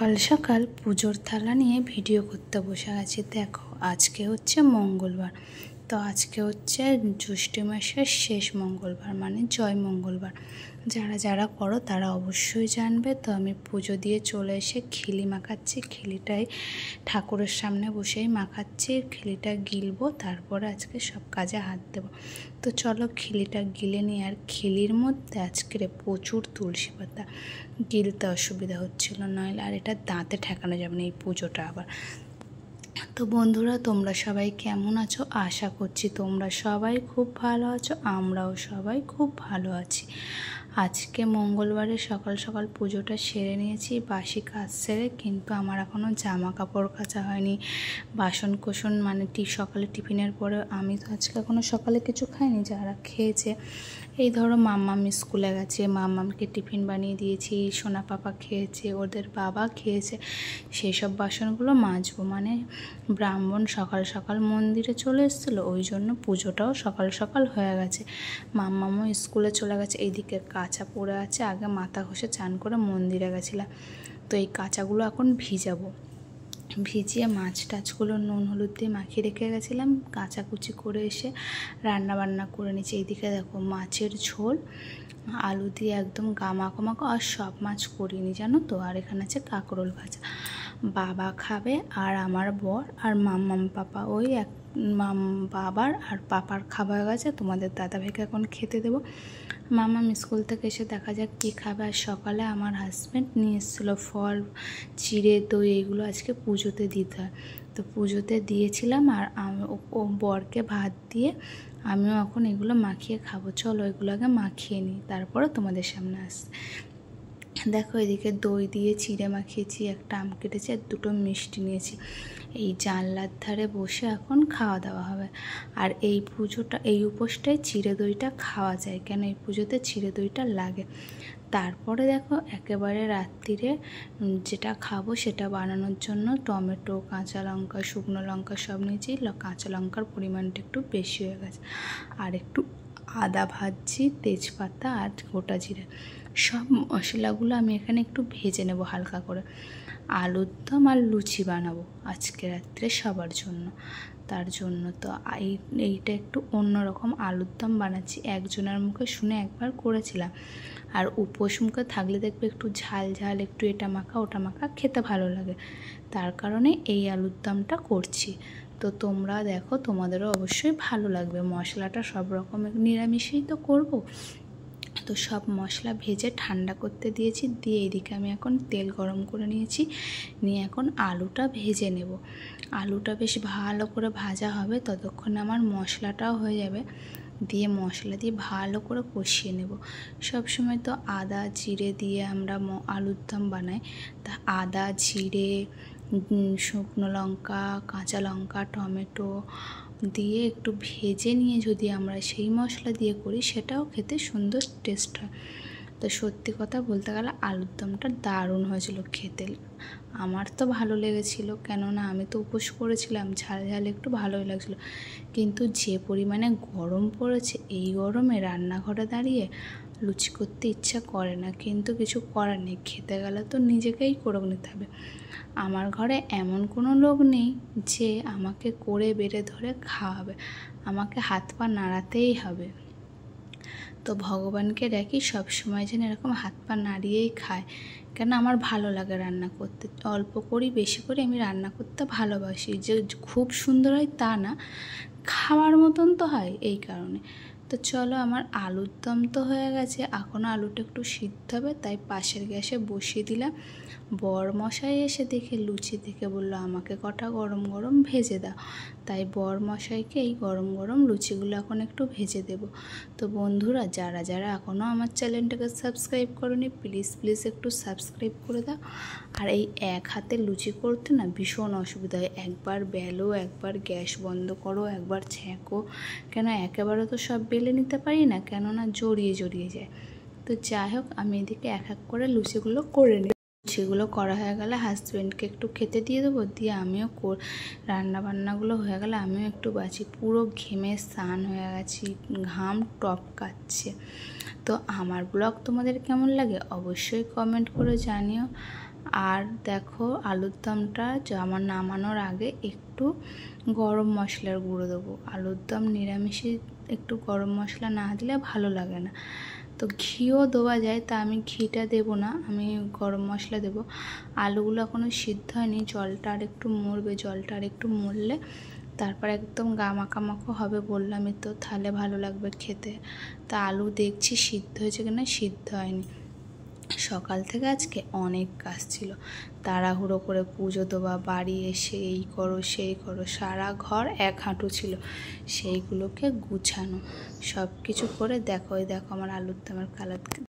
সকাল সকাল পুজোর থালা নিয়ে ভিডিও করতে বসে গেছি। দেখো আজকে হচ্ছে মঙ্গলবার, তো আজকে হচ্ছে জ্যৈষ্ঠ মাসের শেষ মঙ্গলবার, মানে জয় মঙ্গলবার। যারা যারা করো তারা অবশ্যই জানবে। তো আমি পুজো দিয়ে চলে এসে খিলি মাখাচ্ছি। খিলিটাই ঠাকুরের সামনে বসেই মাখাচ্ছি। খিলিটা গিলবো, তারপরে আজকে সব কাজে হাত দেবো। তো চলো খিলিটা গিলে নিই। আর খিলির মধ্যে আজকের প্রচুর তুলসী পাতা, গিলতে অসুবিধা হচ্ছিল, নইলে আর এটা দাঁতে ঠেকানো যাবে না এই পুজোটা আবার। তো বন্ধুরা, তোমরা সবাই কেমন আছো? আশা করছি তোমরা সবাই খুব ভালো আছো, আমরাও সবাই খুব ভালো আছি। আজকে মঙ্গলবারে সকাল সকাল পুজোটা সেরে নিয়েছি, বাসি কাজ সেরে। কিন্তু আমার এখনও জামা কাপড় কাচা হয়নি, বাসন কোসন মানে সকালে টিফিনের পরে আমি তো আজকে এখনও সকালে কিছু খাইনি। যারা খেয়েছে, এই ধরো মাম্মাম স্কুলে গেছে, মাম্মামকে টিফিন বানিয়ে দিয়েছি, সোনা পাপা খেয়েছে, ওদের বাবা খেয়েছে, সেই সব বাসনগুলো মাজবো। মানে ব্রাহ্মণ সকাল সকাল মন্দিরে চলে এসেছিলো, ওই জন্য পুজোটাও সকাল সকাল হয়ে গেছে। মাম্মামও স্কুলে চলে গেছে। এইদিকে কাঁচা পড়ে আছে, আগে মাথা ঘষে চান করে মন্দিরে গেছিলাম। তো এই কাঁচাগুলো এখন ভিজাবো, ভিজিয়ে মাছ টাছগুলো নুন হলুদ দিয়ে মাখিয়ে রেখে গেছিলাম। কাচাকুচি করে এসে রান্না বান্না করে নিচ্ছি। এইদিকে দেখো মাছের ঝোল আলু দিয়ে একদম গামাকো মাখো, আর সব মাছ করিনি জানো তো। আর এখানে আছে কাঁকরোল ভাজা। বাবা খাবে আর আমার বর আর মাম্মাম পাপা, ওই এক বাবার আর পাপার খাবার গেছে। তোমাদের দাদা ভাইকে এখন খেতে দেবো। মাম্মাম স্কুল থেকে এসে দেখা যাক কী খাবে। আর সকালে আমার হাজব্যান্ড নিয়ে এসেছিলো ফল, চিড়ে, দই, এইগুলো আজকে পুজোতে দিতে হয়। তো পুজোতে দিয়েছিলাম, আর আমি ও বরকে ভাত দিয়ে আমিও এখন এগুলো মাখিয়ে খাবো। চলো এগুলো আগে মাখিয়ে নিই, তারপরে তোমাদের সামনে আসছে। দেখো এদিকে দই দিয়ে চিড়ে মাখিয়েছি, একটা আম কেটেছি, আর দুটো মিষ্টি নিয়েছি। এই জানলার ধারে বসে এখন খাওয়া দাওয়া হবে। আর এই পুজোটা, এই উপোসটাই চিড়ে দইটা খাওয়া যায়, কেন এই পুজোতে চিড়ে দইটা লাগে। তারপরে দেখো একেবারে রাত্রিরে যেটা খাবো সেটা বানানোর জন্য টমেটো, কাঁচা লঙ্কা, শুকনো লঙ্কা সব নিয়েছি। কাঁচা লঙ্কার পরিমাণটা একটু বেশি হয়ে গেছে। আর একটু আদা ভাজছি, তেজপাতা আর গোটা জিরে, সব মশলাগুলো আমি এখানে একটু ভেজে নেব হালকা করে। আলুর দম আর লুচি বানাবো আজকে রাত্রে সবার জন্য। তার জন্য তো এইটা একটু অন্যরকম আলুর দম বানাচ্ছি। একজনের মুখে শুনে একবার করেছিলাম। আর উপোস মুখে থাকলে দেখবে একটু ঝাল ঝাল, একটু এটা মাখা ওটা মাখা খেতে ভালো লাগে, তার কারণে এই আলুর দমটা করছি। তো তোমরা দেখো, তোমাদেরও অবশ্যই ভালো লাগবে। মশলাটা সব রকমের নিরামিষেই তো করব। তো সব মশলা ভেজে ঠান্ডা করতে দিয়েছি, দিয়ে এদিকে আমি এখন তেল গরম করে নিয়েছি, নিয়ে এখন আলুটা ভেজে নেব। আলুটা বেশ ভালো করে ভাজা হবে, ততক্ষণে আমার মশলাটাও হয়ে যাবে। দিয়ে মশলা দিয়ে ভালো করে কষিয়ে নেব। সব সময় তো আদা জিরে দিয়ে আমরা আলুর দম বানাই। তা আদা জিরে, শুকনো লঙ্কা, কাঁচা লঙ্কা, টমেটো দিয়ে একটু ভেজে নিয়ে যদি আমরা সেই মশলা দিয়ে করি, সেটাও খেতে সুন্দর টেস্ট হয়। তো সত্যি কথা বলতে গেলে আলুর দমটা দারুণ হয়েছিল খেতে। আমার তো ভালো লেগেছিলো, কেননা আমি তো উপোস করেছিলাম, ঝাল ঝাল একটু ভালোই লাগছিলো। কিন্তু যে পরিমাণে গরম পড়েছে, এই গরমে রান্নাঘরে দাঁড়িয়ে লুচি করতে ইচ্ছা করে না, কিন্তু কিছু করার নেই, খেতে গেলে তো নিজেকেই করে নিতে হবে। আমার ঘরে এমন কোনো লোক নেই যে আমাকে করে বেড়ে ধরে খাওয়াবে, আমাকে হাত পা নাড়াতেই হবে। তো ভগবানকে ডাকি সবসময় যেন এরকম হাত পা নাড়িয়েই খায়, কেন আমার ভালো লাগে রান্না করতে। অল্প করি বেশি করি আমি রান্না করতে ভালোবাসি। যে খুব সুন্দর হয় তা না, খাওয়ার মতন তো হয়, এই কারণে। তো চলো, আমার আলুর দম তো হয়ে গেছে, এখনও আলুটা একটু সিদ্ধ হবে, তাই পাশের গ্যাসে বসিয়ে দিলাম। বর মশাই এসে দেখে লুচি দেখে বললো আমাকে কটা গরম গরম ভেজে দাও। তাই বর মশাইকে এই গরম গরম লুচিগুলো এখন একটু ভেজে দেব। তো বন্ধুরা, যারা যারা এখনও আমার চ্যানেলটাকে সাবস্ক্রাইব করোনি, প্লিজ প্লিজ একটু সাবস্ক্রাইব করে দাও। আর এই এক হাতে লুচি করতে না ভীষণ অসুবিধা হয়, একবার বেলো, একবার গ্যাস বন্ধ করো, একবার ছ্যাঁকো, কেন একেবারে তো সব বেলে নিতে পারি না, কেননা জড়িয়ে জড়িয়ে যায়। তো যাই হোক, আমি এদিকে এক এক করে লুচিগুলো করে নিই। লুচিগুলো করা হয়ে গেলে হাজব্যান্ডকে একটু খেতে দিয়ে দেবো, দিয়ে আমিও রান্নাবান্নাগুলো হয়ে গেলে আমিও একটু বাঁচি। পুরো ঘেমে স্নান হয়ে গেছি, ঘাম টপকাচ্ছে। তো আমার ব্লগ তোমাদের কেমন লাগে অবশ্যই কমেন্ট করে জানিও। আর দেখো আলুর দমটা আমার নামানোর আগে একটু গরম মশলার গুঁড়ো দেবো। আলুর দম নিরামিষে একটু গরম মশলা না দিলে ভালো লাগে না। তো ঘিও দেওয়া যায়, তা আমি ঘিটা দেবো না, আমি গরম মশলা দেবো। আলুগুলো এখনও সিদ্ধ হয়নি, জলটা আর একটু মরবে, জলটা আর একটু মরলে তারপর একদম মাখামাখো হবে, বললামই তো, তাহলে ভালো লাগবে খেতে। তা আলু দেখছি সিদ্ধ হয়েছে কিনা, সিদ্ধ হয়নি। সকাল থেকে আজকে অনেক কাজ ছিল, তাড়াহুড়ো করে পুজো দেওয়া, বাড়ি এসে এই করো সেই করো, সারা ঘর এক হাঁটু ছিল, সেইগুলোকে গুছানো, সব কিছু করে দেখো আমার আলুর দমের কালার